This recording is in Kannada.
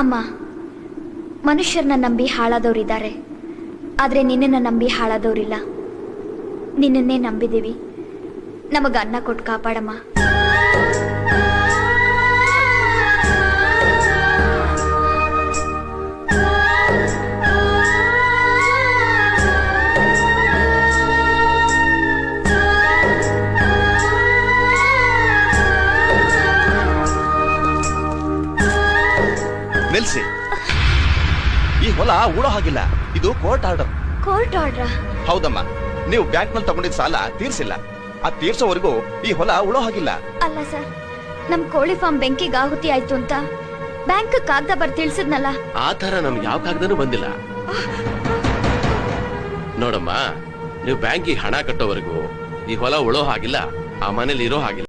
ಅಮ್ಮ, ಮನುಷ್ಯರನ್ನ ನಂಬಿ ಹಾಳಾದವರಿದ್ದಾರೆ, ಆದರೆ ನಿನ್ನನ್ನು ನಂಬಿ ಹಾಳಾದವರಿಲ್ಲ. ನಿನ್ನನ್ನೇ ನಂಬಿದ್ದೀವಿ, ನಮಗೆ ಅನ್ನ ಕೊಟ್ಟು ಕಾಪಾಡಮ್ಮ. ನಿಲ್ಸಿ. ಈ ಹೊಲ ಉಳೋ ಹಾಗಿಲ್ಲ, ಇದು ಕೋರ್ಟ್ ಆರ್ಡರ್. Court order? ಹೌದಮ್ಮ, ನೀವು ಬ್ಯಾಂಕ್ ನಲ್ಲಿ ತಗೊಂಡಿದ್ದ ಸಾಲ ತೀರ್ಸಿಲ್ಲ. ಆ ತೀರ್ಸೋವರೆಗೂ ಈ ಹೊಲ ಉಳೋ ಹಾಗಿಲ್ಲ. ಅಲ್ಲ ಸರ್, ನಮ್ ಕೋಳಿ ಫಾರ್ಮ್ ಬೆಂಕಿಗೆ ಆಹುತಿ ಆಯ್ತು ಅಂತ ಬ್ಯಾಂಕ್ ಕಾಗದ ಬರ್ ತಿಳಿಸಿದ್ನಲ್ಲ. ಆ ತರ ನಮ್ಗೆ ಯಾವ ಕಾಗದನೂ ಬಂದಿಲ್ಲ. ನೋಡಮ್ಮ, ನೀವು ಬ್ಯಾಂಕಿಗೆ ಹಣ ಕಟ್ಟೋವರೆಗೂ ಈ ಹೊಲ ಉಳೋ ಹಾಗಿಲ್ಲ, ಆ ಮನೇಲಿ ಇರೋ ಹಾಗಿಲ್ಲ.